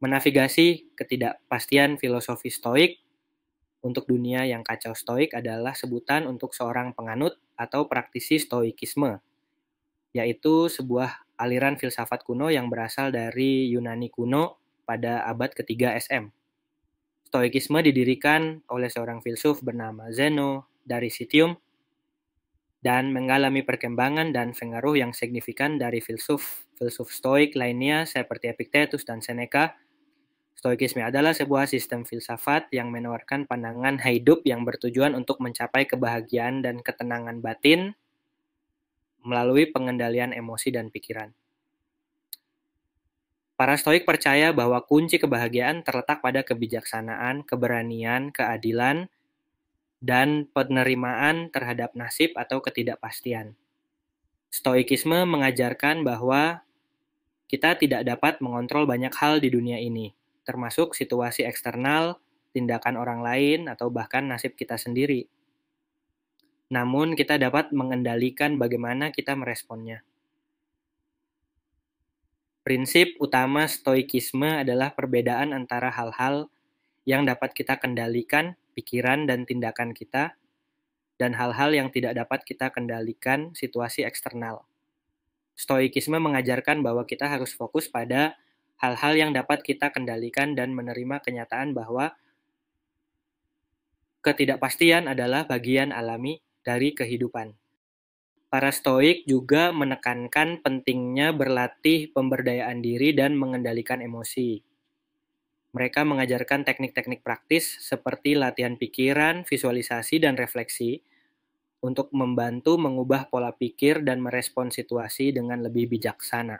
Menavigasi ketidakpastian filosofi Stoik untuk dunia yang kacau. Stoik adalah sebutan untuk seorang penganut atau praktisi Stoikisme, yaitu sebuah aliran filsafat kuno yang berasal dari Yunani kuno pada abad ketiga SM. Stoikisme didirikan oleh seorang filsuf bernama Zeno dari Citium dan mengalami perkembangan dan pengaruh yang signifikan dari filsuf Stoik lainnya seperti Epictetus dan Seneca. Stoikisme adalah sebuah sistem filsafat yang menawarkan pandangan hidup yang bertujuan untuk mencapai kebahagiaan dan ketenangan batin melalui pengendalian emosi dan pikiran. Para Stoik percaya bahwa kunci kebahagiaan terletak pada kebijaksanaan, keberanian, keadilan, dan penerimaan terhadap nasib atau ketidakpastian. Stoikisme mengajarkan bahwa kita tidak dapat mengontrol banyak hal di dunia ini, termasuk situasi eksternal, tindakan orang lain, atau bahkan nasib kita sendiri. Namun, kita dapat mengendalikan bagaimana kita meresponnya. Prinsip utama Stoikisme adalah perbedaan antara hal-hal yang dapat kita kendalikan, pikiran dan tindakan kita, dan hal-hal yang tidak dapat kita kendalikan, situasi eksternal. Stoikisme mengajarkan bahwa kita harus fokus pada hal-hal yang dapat kita kendalikan dan menerima kenyataan bahwa ketidakpastian adalah bagian alami dari kehidupan. Para Stoik juga menekankan pentingnya berlatih pemberdayaan diri dan mengendalikan emosi. Mereka mengajarkan teknik-teknik praktis seperti latihan pikiran, visualisasi, dan refleksi untuk membantu mengubah pola pikir dan merespon situasi dengan lebih bijaksana.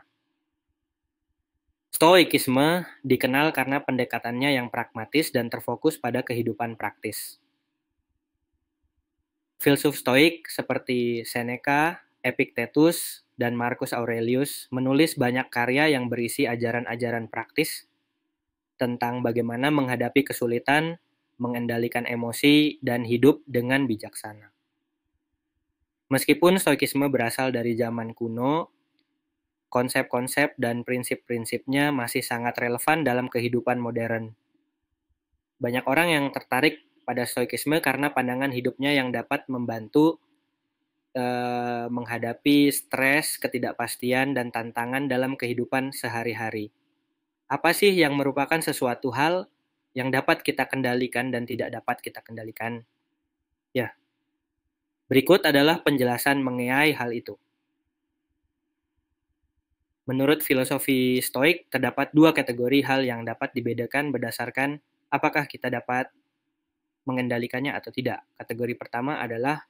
Stoikisme dikenal karena pendekatannya yang pragmatis dan terfokus pada kehidupan praktis. Filsuf Stoik seperti Seneca, Epictetus, dan Marcus Aurelius menulis banyak karya yang berisi ajaran-ajaran praktis tentang bagaimana menghadapi kesulitan, mengendalikan emosi, dan hidup dengan bijaksana. Meskipun Stoikisme berasal dari zaman kuno, konsep-konsep dan prinsip-prinsipnya masih sangat relevan dalam kehidupan modern. Banyak orang yang tertarik pada Stoikisme karena pandangan hidupnya yang dapat membantu menghadapi stres, ketidakpastian, dan tantangan dalam kehidupan sehari-hari. Apa sih yang merupakan sesuatu hal yang dapat kita kendalikan dan tidak dapat kita kendalikan? Ya, berikut adalah penjelasan mengenai hal itu. Menurut filosofi Stoik, terdapat dua kategori hal yang dapat dibedakan berdasarkan apakah kita dapat mengendalikannya atau tidak. Kategori pertama adalah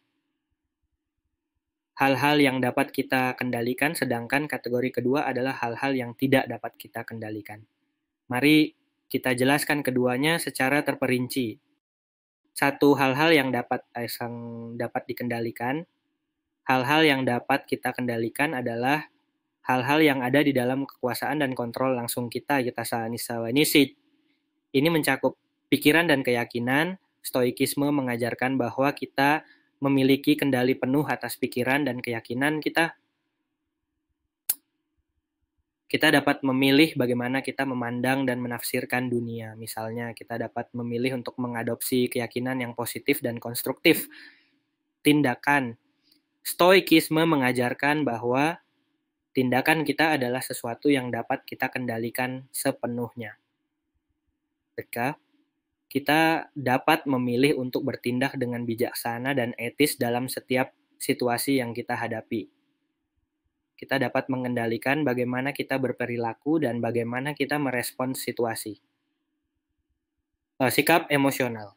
hal-hal yang dapat kita kendalikan, sedangkan kategori kedua adalah hal-hal yang tidak dapat kita kendalikan. Mari kita jelaskan keduanya secara terperinci. Satu, hal-hal yang dapat dikendalikan. Hal-hal yang dapat kita kendalikan adalah hal-hal yang ada di dalam kekuasaan dan kontrol langsung kita sanisawanisit. Ini mencakup pikiran dan keyakinan. Stoikisme mengajarkan bahwa kita memiliki kendali penuh atas pikiran dan keyakinan kita. Kita dapat memilih bagaimana kita memandang dan menafsirkan dunia. Misalnya, kita dapat memilih untuk mengadopsi keyakinan yang positif dan konstruktif. Tindakan. Stoikisme mengajarkan bahwa tindakan kita adalah sesuatu yang dapat kita kendalikan sepenuhnya. Ketika kita dapat memilih untuk bertindak dengan bijaksana dan etis dalam setiap situasi yang kita hadapi. Kita dapat mengendalikan bagaimana kita berperilaku dan bagaimana kita merespons situasi. Sikap emosional.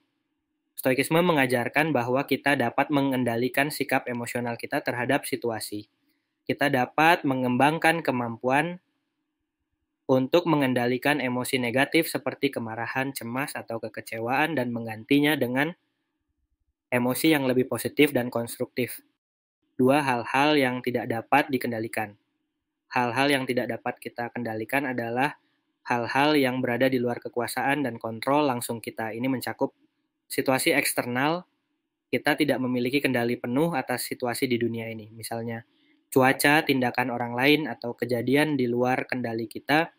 Stoikisme mengajarkan bahwa kita dapat mengendalikan sikap emosional kita terhadap situasi. Kita dapat mengembangkan kemampuan untuk mengendalikan emosi negatif seperti kemarahan, cemas, atau kekecewaan dan menggantinya dengan emosi yang lebih positif dan konstruktif. Dua hal-hal yang tidak dapat dikendalikan. Hal-hal yang tidak dapat kita kendalikan adalah hal-hal yang berada di luar kekuasaan dan kontrol langsung kita. Ini mencakup situasi eksternal, kita tidak memiliki kendali penuh atas situasi di dunia ini. Misalnya, cuaca, tindakan orang lain, atau kejadian di luar kendali kita.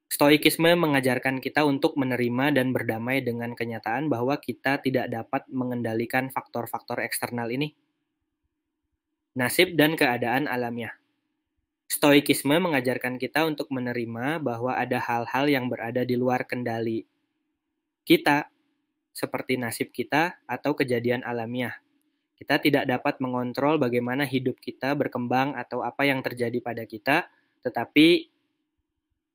Stoikisme mengajarkan kita untuk menerima dan berdamai dengan kenyataan bahwa kita tidak dapat mengendalikan faktor-faktor eksternal ini. Nasib dan keadaan alamiah. Stoikisme mengajarkan kita untuk menerima bahwa ada hal-hal yang berada di luar kendali kita, seperti nasib kita atau kejadian alamiah. Kita tidak dapat mengontrol bagaimana hidup kita berkembang atau apa yang terjadi pada kita, tetapi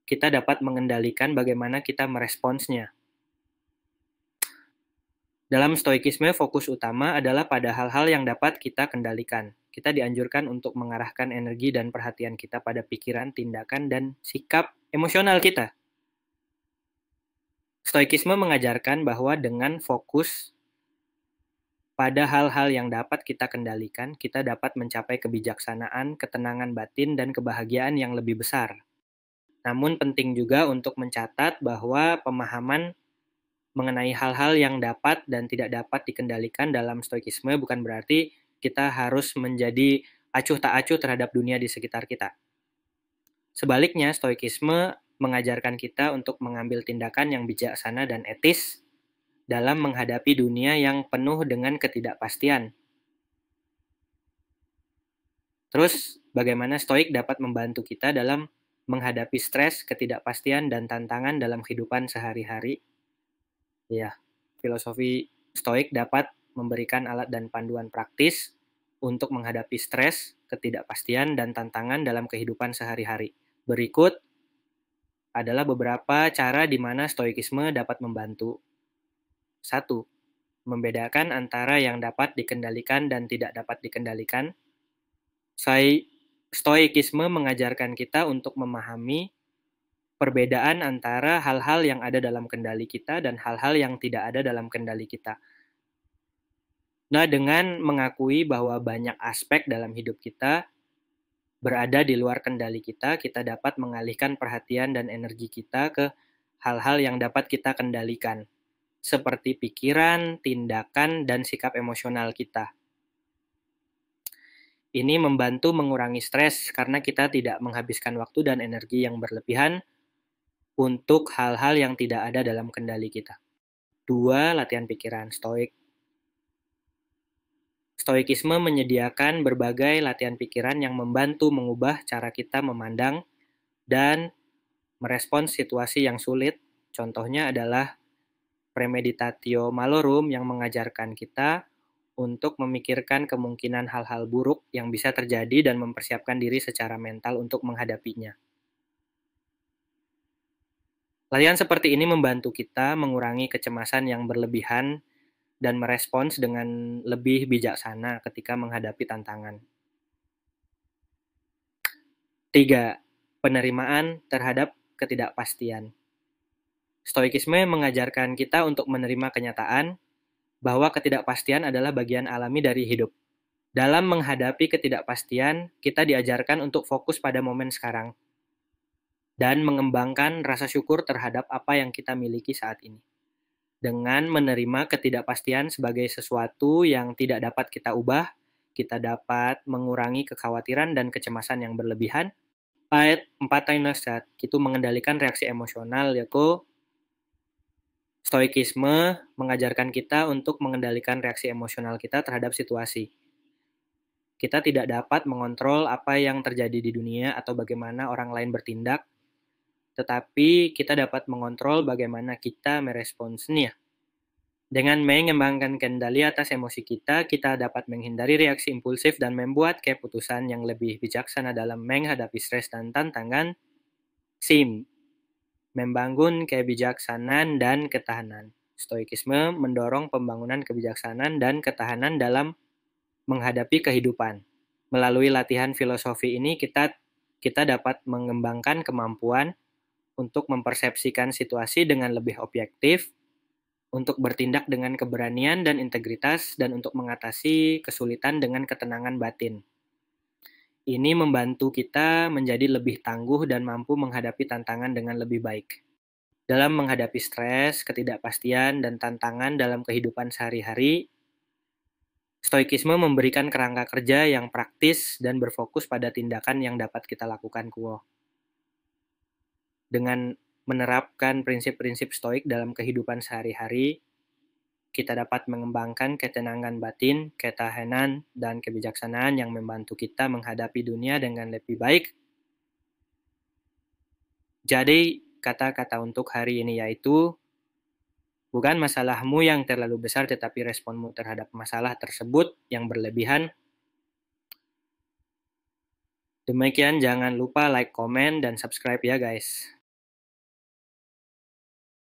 kita dapat mengendalikan bagaimana kita meresponsnya. Dalam stoikisme, fokus utama adalah pada hal-hal yang dapat kita kendalikan. Kita dianjurkan untuk mengarahkan energi dan perhatian kita pada pikiran, tindakan, dan sikap emosional kita. Stoikisme mengajarkan bahwa dengan fokus pada hal-hal yang dapat kita kendalikan, kita dapat mencapai kebijaksanaan, ketenangan batin, dan kebahagiaan yang lebih besar. Namun penting juga untuk mencatat bahwa pemahaman mengenai hal-hal yang dapat dan tidak dapat dikendalikan dalam stoikisme bukan berarti kita harus menjadi acuh tak acuh terhadap dunia di sekitar kita. Sebaliknya, stoikisme mengajarkan kita untuk mengambil tindakan yang bijaksana dan etis dalam menghadapi dunia yang penuh dengan ketidakpastian. Terus, bagaimana stoik dapat membantu kita dalam menghadapi stres, ketidakpastian, dan tantangan dalam kehidupan sehari-hari? Ya, filosofi stoik dapat memberikan alat dan panduan praktis untuk menghadapi stres, ketidakpastian, dan tantangan dalam kehidupan sehari-hari. Berikut adalah beberapa cara di mana stoikisme dapat membantu. 1. Membedakan antara yang dapat dikendalikan dan tidak dapat dikendalikan. Stoikisme mengajarkan kita untuk memahami perbedaan antara hal-hal yang ada dalam kendali kita dan hal-hal yang tidak ada dalam kendali kita. Nah, dengan mengakui bahwa banyak aspek dalam hidup kita berada di luar kendali kita, kita dapat mengalihkan perhatian dan energi kita ke hal-hal yang dapat kita kendalikan, seperti pikiran, tindakan, dan sikap emosional kita. Ini membantu mengurangi stres karena kita tidak menghabiskan waktu dan energi yang berlebihan untuk hal-hal yang tidak ada dalam kendali kita. 2. Latihan pikiran stoik. Stoikisme menyediakan berbagai latihan pikiran yang membantu mengubah cara kita memandang dan merespons situasi yang sulit. Contohnya adalah premeditatio malorum yang mengajarkan kita untuk memikirkan kemungkinan hal-hal buruk yang bisa terjadi dan mempersiapkan diri secara mental untuk menghadapinya. Latihan seperti ini membantu kita mengurangi kecemasan yang berlebihan dan merespons dengan lebih bijaksana ketika menghadapi tantangan. 3. Penerimaan terhadap ketidakpastian. Stoikisme mengajarkan kita untuk menerima kenyataan bahwa ketidakpastian adalah bagian alami dari hidup. Dalam menghadapi ketidakpastian, kita diajarkan untuk fokus pada momen sekarang dan mengembangkan rasa syukur terhadap apa yang kita miliki saat ini. Dengan menerima ketidakpastian sebagai sesuatu yang tidak dapat kita ubah, kita dapat mengurangi kekhawatiran dan kecemasan yang berlebihan. 4. Itu mengendalikan reaksi emosional, yaitu stoikisme mengajarkan kita untuk mengendalikan reaksi emosional kita terhadap situasi. Kita tidak dapat mengontrol apa yang terjadi di dunia atau bagaimana orang lain bertindak, tetapi kita dapat mengontrol bagaimana kita meresponsnya. Dengan mengembangkan kendali atas emosi kita, kita dapat menghindari reaksi impulsif dan membuat keputusan yang lebih bijaksana dalam menghadapi stres dan tantangan. SIM, membangun kebijaksanaan dan ketahanan. Stoikisme mendorong pembangunan kebijaksanaan dan ketahanan dalam menghadapi kehidupan. Melalui latihan filosofi ini, kita dapat mengembangkan kemampuan untuk mempersepsikan situasi dengan lebih objektif, untuk bertindak dengan keberanian dan integritas, dan untuk mengatasi kesulitan dengan ketenangan batin. Ini membantu kita menjadi lebih tangguh dan mampu menghadapi tantangan dengan lebih baik. Dalam menghadapi stres, ketidakpastian, dan tantangan dalam kehidupan sehari-hari, stoikisme memberikan kerangka kerja yang praktis dan berfokus pada tindakan yang dapat kita lakukan. Dengan menerapkan prinsip-prinsip stoik dalam kehidupan sehari-hari, kita dapat mengembangkan ketenangan batin, ketahanan, dan kebijaksanaan yang membantu kita menghadapi dunia dengan lebih baik. Jadi, kata-kata untuk hari ini yaitu, bukan masalahmu yang terlalu besar, tetapi responmu terhadap masalah tersebut yang berlebihan. Demikian, jangan lupa like, komen, dan subscribe ya guys.